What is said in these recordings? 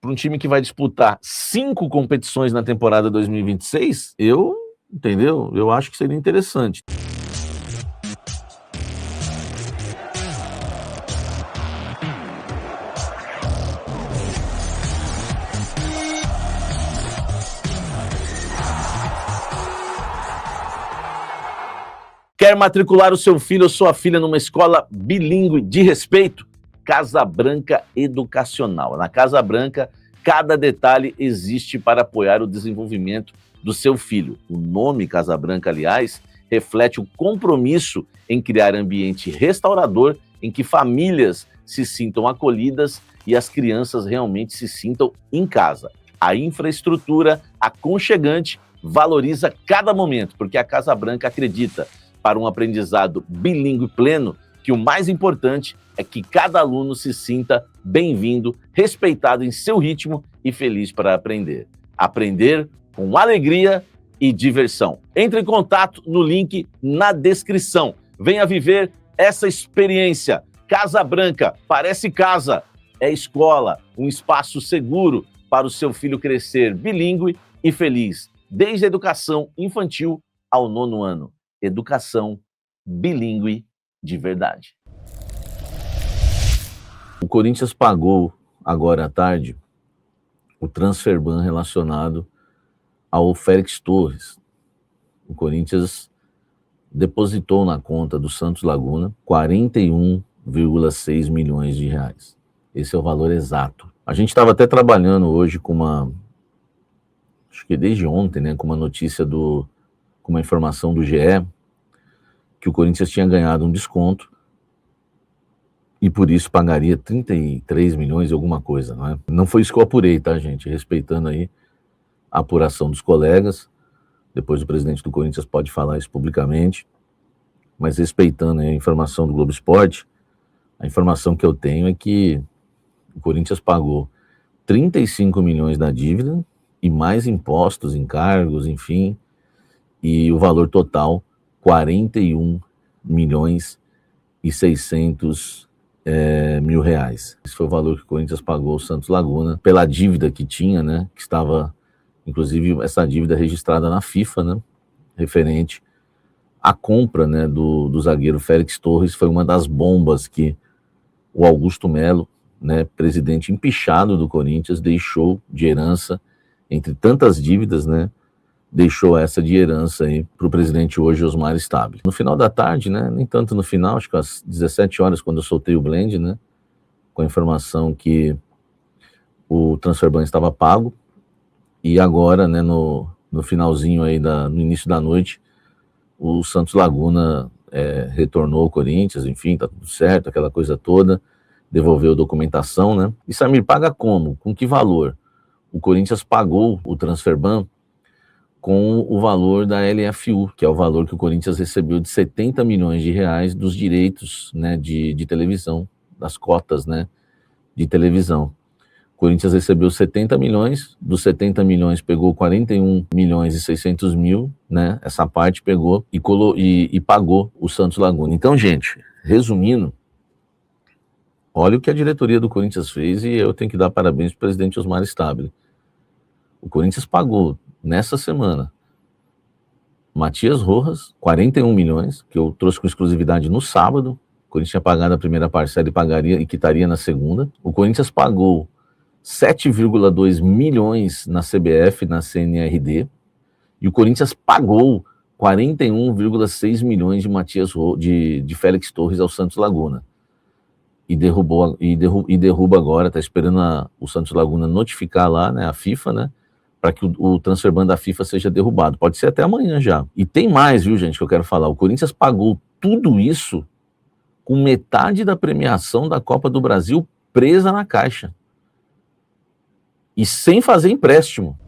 para um time que vai disputar 5 competições na temporada 2026, entendeu? Eu acho que seria interessante. Quer matricular o seu filho ou sua filha numa escola bilíngue de respeito? Casa Branca Educacional. Na Casa Branca, cada detalhe existe para apoiar o desenvolvimento do seu filho. O nome Casa Branca, aliás, reflete o compromisso em criar ambiente restaurador em que famílias se sintam acolhidas e as crianças realmente se sintam em casa. A infraestrutura aconchegante valoriza cada momento, porque a Casa Branca acredita, para um aprendizado bilíngue pleno, que o mais importante é que cada aluno se sinta bem-vindo, respeitado em seu ritmo e feliz para aprender. Aprender com alegria e diversão. Entre em contato no link na descrição. Venha viver essa experiência. Casa Branca, parece casa, é escola, um espaço seguro para o seu filho crescer bilíngue e feliz, desde a educação infantil ao 9º ano. Educação bilíngue de verdade. O Corinthians pagou agora à tarde o transfer ban relacionado ao Félix Torres. O Corinthians depositou na conta do Santos Laguna 41,6 milhões de reais. Esse é o valor exato. A gente estava até trabalhando hoje com acho que desde ontem, né, com uma notícia com uma informação do GE, que o Corinthians tinha ganhado um desconto e por isso pagaria 33 milhões e alguma coisa, não é? Não foi isso que eu apurei, tá, gente? Respeitando aí a apuração dos colegas, depois o presidente do Corinthians pode falar isso publicamente, mas respeitando aí a informação do Globo Esporte, a informação que eu tenho é que o Corinthians pagou 35 milhões da dívida e mais impostos, encargos, enfim, e o valor total 41 milhões e 600 mil reais. Esse foi o valor que o Corinthians pagou ao Santos Laguna pela dívida que tinha, né? Que estava, inclusive, essa dívida registrada na FIFA, né? Referente à compra, né? Do zagueiro Félix Torres. Foi uma das bombas que o Augusto Melo, né? Presidente empichado do Corinthians, deixou de herança, entre tantas dívidas, né? Deixou essa de herança aí para o presidente hoje, Osmar Stabile. No final da tarde, né, nem tanto no final, acho que às 17 horas, quando eu soltei o blend, né, com a informação que o transfer ban estava pago, e agora, né, no finalzinho aí, no início da noite, o Santos Laguna retornou ao Corinthians, enfim, tá tudo certo, aquela coisa toda, devolveu a documentação, né. E Samir, paga como? Com que valor? O Corinthians pagou o transfer ban com o valor da LFU, que é o valor que o Corinthians recebeu de 70 milhões de reais dos direitos, né, de televisão, das cotas, né, de televisão. O Corinthians recebeu 70 milhões, dos 70 milhões pegou 41 milhões e 600 mil, né, essa parte pegou e pagou o Santos Laguna. Então, gente, resumindo, olha o que a diretoria do Corinthians fez e eu tenho que dar parabéns para o presidente Osmar Stabile. O Corinthians pagou nessa semana Matias Rojas, 41 milhões, que eu trouxe com exclusividade no sábado. O Corinthians tinha pagado a primeira parcela e quitaria na segunda. O Corinthians pagou 7,2 milhões na CBF, na CNRD, e o Corinthians pagou 41,6 milhões de de Félix Torres ao Santos Laguna. E derruba agora, está esperando o Santos Laguna notificar lá, né, a FIFA, né, para que o transfer ban da FIFA seja derrubado. Pode ser até amanhã já. E tem mais, viu, gente, que eu quero falar. O Corinthians pagou tudo isso com metade da premiação da Copa do Brasil presa na caixa. E sem fazer empréstimo.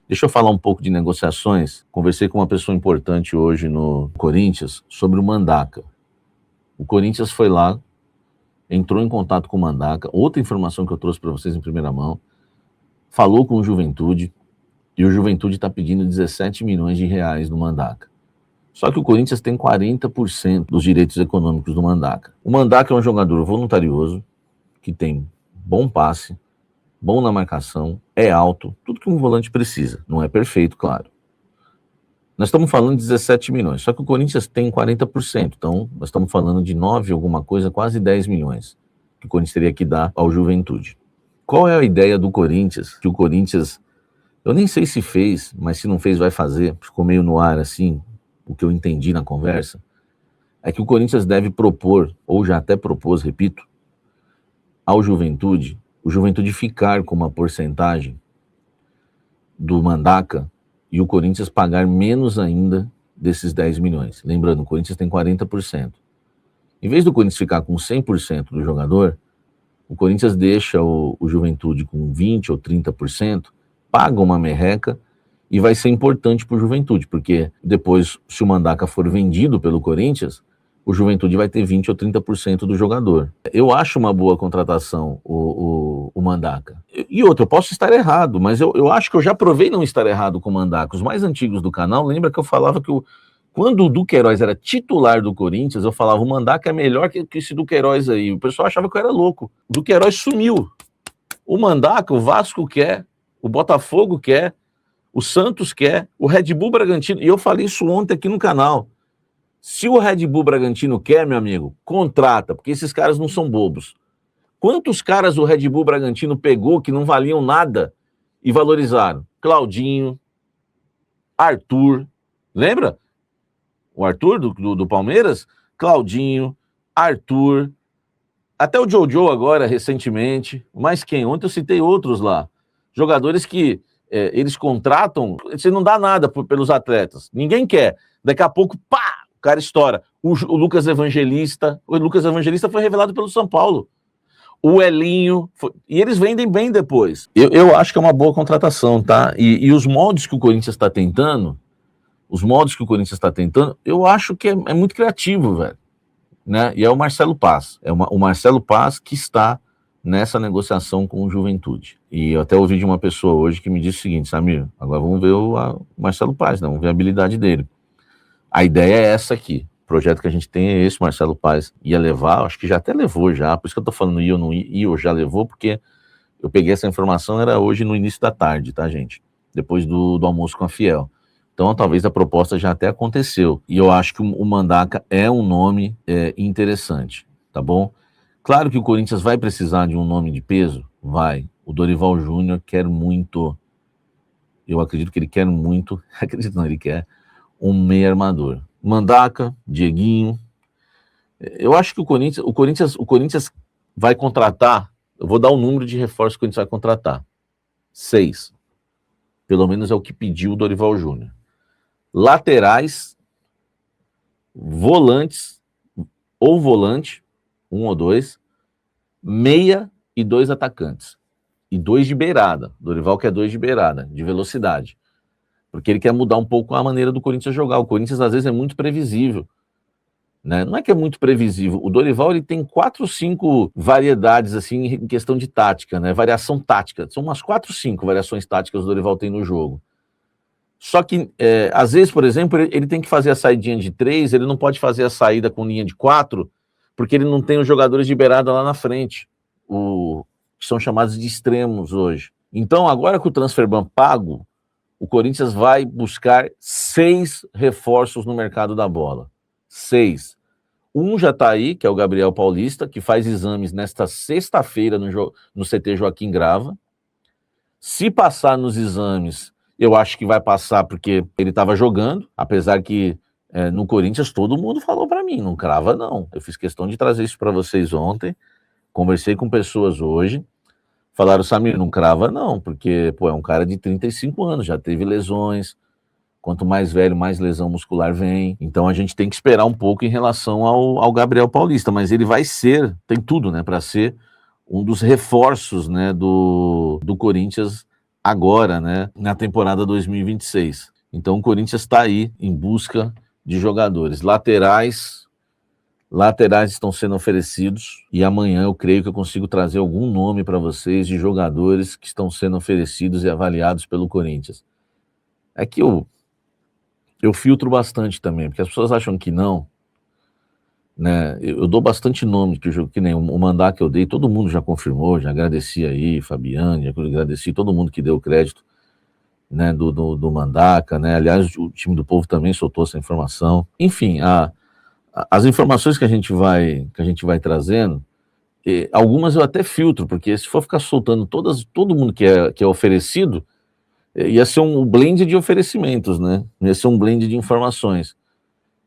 Deixa eu falar um pouco de negociações. Conversei com uma pessoa importante hoje no Corinthians sobre o Mandaca. O Corinthians foi lá, entrou em contato com o Mandaca. Outra informação que eu trouxe para vocês em primeira mão. Falou com o Juventude, e o Juventude está pedindo 17 milhões de reais no Mandaca. Só que o Corinthians tem 40% dos direitos econômicos do Mandaca. O Mandaca é um jogador voluntarioso, que tem bom passe, bom na marcação, é alto, tudo que um volante precisa. Não é perfeito, claro. Nós estamos falando de 17 milhões, só que o Corinthians tem 40%, então nós estamos falando de 9 alguma coisa, quase 10 milhões, que o Corinthians teria que dar ao Juventude. Qual é a ideia do Corinthians? Que o Corinthians, eu nem sei se fez, mas se não fez vai fazer, ficou meio no ar assim, o que eu entendi na conversa, é que o Corinthians deve propor, ou já até propôs, repito, ao Juventude, o Juventude ficar com uma porcentagem do Mandaca e o Corinthians pagar menos ainda desses 10 milhões. Lembrando, o Corinthians tem 40%. Em vez do Corinthians ficar com 100% do jogador, o Corinthians deixa o Juventude com 20% ou 30%, paga uma merreca e vai ser importante para o Juventude, porque depois, se o Mandaca for vendido pelo Corinthians, o Juventude vai ter 20% ou 30% do jogador. Eu acho uma boa contratação o Mandaca. E outra, eu posso estar errado, mas eu acho que eu já provei não estar errado com o Mandaca. Os mais antigos do canal, lembra que eu falava que quando o Duqueiroz era titular do Corinthians, eu falava, o Mandaca é melhor que esse Duqueiroz aí. O pessoal achava que eu era louco. O Duqueiroz sumiu. O Mandaca, o Vasco quer, o Botafogo quer, o Santos quer, o Red Bull Bragantino, e eu falei isso ontem aqui no canal. Se o Red Bull Bragantino quer, meu amigo, contrata, porque esses caras não são bobos. Quantos caras o Red Bull Bragantino pegou que não valiam nada e valorizaram? Claudinho, Arthur, lembra? O Arthur do Palmeiras? Claudinho, Arthur, até o Jojo agora, recentemente, mas quem? Ontem eu citei outros lá. Jogadores que eles contratam, você não dá nada pelos atletas, ninguém quer. Daqui a pouco, pá! O cara estoura. O Lucas Evangelista. O Lucas Evangelista foi revelado pelo São Paulo. O Elinho. E eles vendem bem depois. Eu acho que é uma boa contratação, tá? E os moldes que o Corinthians está tentando, eu acho que é muito criativo, velho. Né? E é o Marcelo Paz. O Marcelo Paz que está nessa negociação com o Juventude. E eu até ouvi de uma pessoa hoje que me disse o seguinte, Samir, agora vamos ver o Marcelo Paz, né? Vamos ver a habilidade dele. A ideia é essa aqui. O projeto que a gente tem é esse, Marcelo Paz ia levar, acho que já até levou já, por isso que eu tô falando ia ou não ia, ou já levou, porque eu peguei essa informação, era hoje no início da tarde, tá, gente? Depois do almoço com a Fiel. Então, talvez a proposta já até aconteceu. E eu acho que o Mandaca é um nome interessante, tá bom? Claro que o Corinthians vai precisar de um nome de peso? Vai. O Dorival Júnior quer muito, eu acredito que ele quer muito, acredito não, ele quer um meio armador. Mandaca, Dieguinho. Eu acho que o Corinthians vai contratar, eu vou dar o número de reforços que o Corinthians vai contratar. 6. Pelo menos é o que pediu o Dorival Júnior. Laterais, volantes, ou volante, 1 ou 2, meia e 2 atacantes. E 2 de beirada. Dorival quer 2 de beirada, de velocidade. Porque ele quer mudar um pouco a maneira do Corinthians jogar. O Corinthians, às vezes, é muito previsível. Né? Não é que é muito previsível. O Dorival ele tem 4 ou 5 variedades assim, em questão de tática, né? Variação tática. São umas 4 ou 5 variações táticas que o Dorival tem no jogo. Só que, às vezes, por exemplo, ele tem que fazer a saidinha de 3, ele não pode fazer a saída com linha de 4, porque ele não tem os jogadores de beirada lá na frente, que são chamados de extremos hoje. Então, agora com o Transferban pago, o Corinthians vai buscar 6 reforços no mercado da bola. 6. Um já está aí, que é o Gabriel Paulista, que faz exames nesta sexta-feira no CT Joaquim Grava. Se passar nos exames, eu acho que vai passar porque ele estava jogando, apesar que no Corinthians todo mundo falou para mim, não crava não. Eu fiz questão de trazer isso para vocês ontem, conversei com pessoas hoje, falaram, Samir, não crava não, porque é um cara de 35 anos, já teve lesões, quanto mais velho, mais lesão muscular vem, então a gente tem que esperar um pouco em relação ao Gabriel Paulista, mas ele vai ser, tem tudo, né, para ser um dos reforços, né, do Corinthians agora, né, na temporada 2026. Então o Corinthians está aí em busca de jogadores. Laterais estão sendo oferecidos e amanhã eu creio que eu consigo trazer algum nome para vocês de jogadores que estão sendo oferecidos e avaliados pelo Corinthians. É que eu filtro bastante também, porque as pessoas acham que não. né? Eu dou bastante nome, que nem o mandar que eu dei, todo mundo já confirmou, já agradeci aí, Fabiane, já agradeci todo mundo que deu crédito, né, do Mandaca, né? Aliás, o time do Povo também soltou essa informação. Enfim, as informações que a gente vai trazendo, algumas eu até filtro, porque se for ficar soltando todo mundo que é oferecido, ia ser um blend de oferecimentos, né? Ia ser um blend de informações.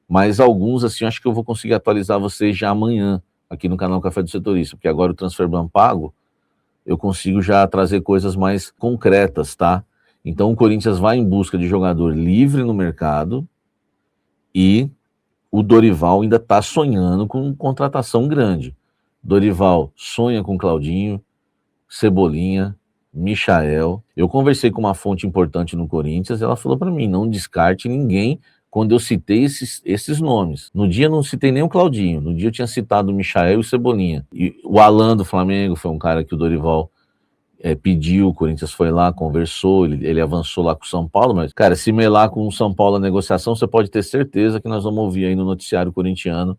Mas alguns, assim, acho que eu vou conseguir atualizar vocês já amanhã, aqui no canal Café do Setorista, porque agora o Transfer Ban pago, eu consigo já trazer coisas mais concretas, tá? Então o Corinthians vai em busca de jogador livre no mercado e o Dorival ainda está sonhando com contratação grande. Dorival sonha com Claudinho, Cebolinha, Michael. Eu conversei com uma fonte importante no Corinthians, ela falou para mim, não descarte ninguém quando eu citei esses nomes. No dia eu não citei nem o Claudinho, no dia eu tinha citado o Michael e o Cebolinha. E o Alan do Flamengo foi um cara que o Dorival pediu, o Corinthians foi lá, conversou, ele avançou lá com o São Paulo, mas, cara, se melar com o São Paulo a negociação, você pode ter certeza que nós vamos ouvir aí no noticiário corintiano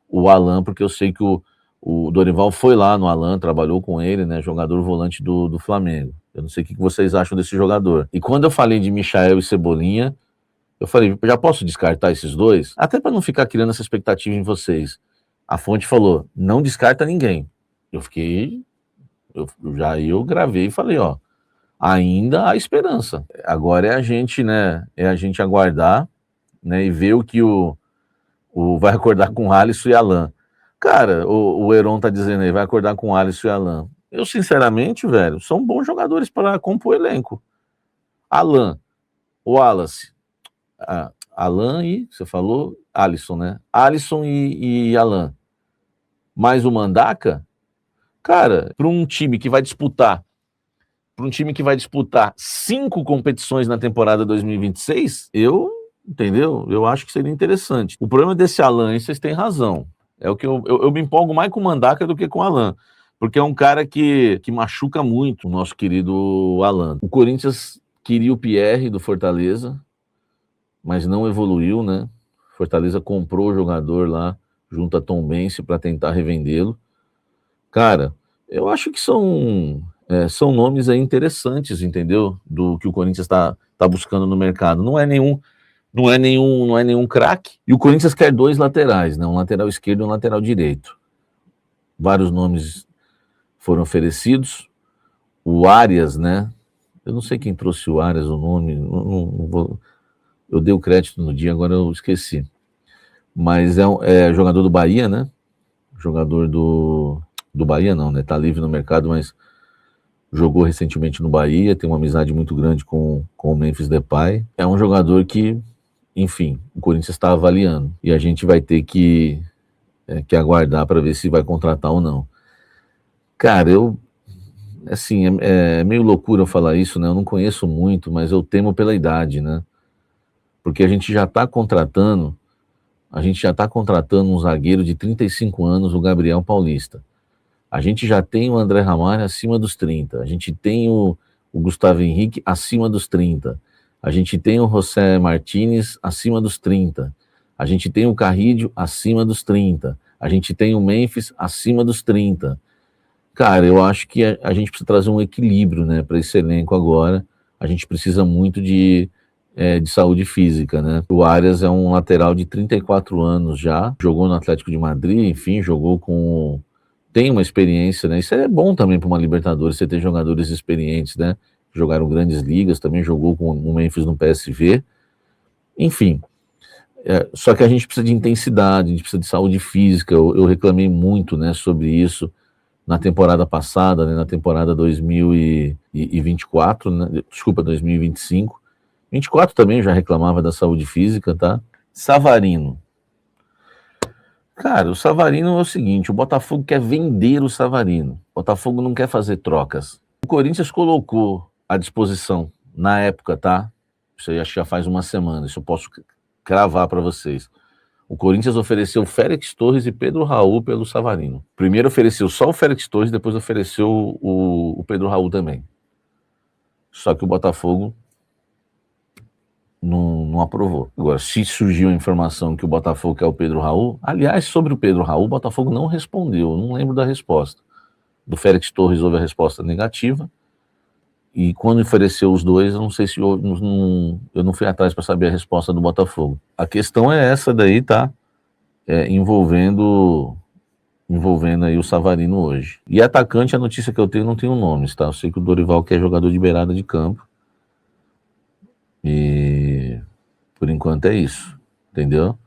o Alan, porque eu sei que o Dorival foi lá no Alan, trabalhou com ele, né, jogador volante do Flamengo. Eu não sei o que vocês acham desse jogador. E quando eu falei de Michael e Cebolinha, eu falei, já posso descartar esses dois? Até para não ficar criando essa expectativa em vocês. A fonte falou, não descarta ninguém. Eu fiquei, eu gravei e falei, ó, ainda há esperança. Agora é a gente, né, aguardar, né, e ver o que o vai acordar com Alisson e Alan. Cara, o Heron tá dizendo aí, vai acordar com Alisson e Alan. Eu, sinceramente, velho, são bons jogadores para compor elenco. Alan, o Wallace, Alan e, você falou, Alisson, né? Alisson e Alan. Mais o Mandaca, cara, para um time que vai disputar 5 competições na temporada 2026, entendeu? Eu acho que seria interessante. O problema desse Alan, e vocês têm razão, é o que eu me empolgo mais com o Mandaca do que com o Alan, porque é um cara que machuca muito o nosso querido Alan. O Corinthians queria o Pierre do Fortaleza, mas não evoluiu, né? Fortaleza comprou o jogador lá, junto a Tombense, para tentar revendê-lo. Cara, eu acho que são nomes aí interessantes, entendeu? Do que o Corinthians está buscando no mercado. Não é nenhum craque. E o Corinthians quer 2 laterais, né? Um lateral esquerdo e um lateral direito. Vários nomes foram oferecidos. O Arias, né? Eu não sei quem trouxe o Arias, o nome. Não vou... Eu dei o crédito no dia, agora eu esqueci. Mas é jogador do Bahia, né? Jogador do Bahia, não, né? Tá livre no mercado, mas jogou recentemente no Bahia, tem uma amizade muito grande com o Memphis Depay. É um jogador que, enfim, o Corinthians está avaliando. E a gente vai ter que aguardar para ver se vai contratar ou não. Cara, assim, é meio loucura eu falar isso, né? Eu não conheço muito, mas eu temo pela idade, né? Porque a gente já está contratando um zagueiro de 35 anos, o Gabriel Paulista. A gente já tem o André Ramalho acima dos 30. A gente tem o Gustavo Henrique acima dos 30. A gente tem o José Martínez acima dos 30. A gente tem o Carrídio acima dos 30. A gente tem o Memphis acima dos 30. Cara, eu acho que a gente precisa trazer um equilíbrio, né, para esse elenco agora. A gente precisa muito de saúde física, né? O Arias é um lateral de 34 anos já, jogou no Atlético de Madrid, enfim, tem uma experiência, né? Isso é bom também para uma Libertadores, você ter jogadores experientes, né? Jogaram grandes ligas, também jogou com o Memphis no PSV. Enfim, só que a gente precisa de intensidade, a gente precisa de saúde física. Eu reclamei muito, né, sobre isso na temporada passada, né, na temporada 2024, né, desculpa, 2025. 24 também já reclamava da saúde física, tá? Savarino. Cara, o Savarino é o seguinte, o Botafogo quer vender o Savarino. O Botafogo não quer fazer trocas. O Corinthians colocou à disposição, na época, tá? Isso aí acho que já faz uma semana, isso eu posso cravar para vocês. O Corinthians ofereceu Félix Torres e Pedro Raul pelo Savarino. Primeiro ofereceu só o Félix Torres, depois ofereceu o Pedro Raul também. Só que o Botafogo não aprovou. Agora, se surgiu a informação que o Botafogo quer o Pedro Raul, aliás, sobre o Pedro Raul, o Botafogo não respondeu, não lembro da resposta. Do Félix Torres houve a resposta negativa, e quando ofereceu os dois, eu não sei se eu não fui atrás para saber a resposta do Botafogo. A questão é essa daí, tá? Envolvendo aí o Savarino hoje. E atacante, a notícia que eu tenho, não tenho nomes, tá? Eu sei que o Dorival quer jogador de beirada de campo. E por enquanto é isso, entendeu?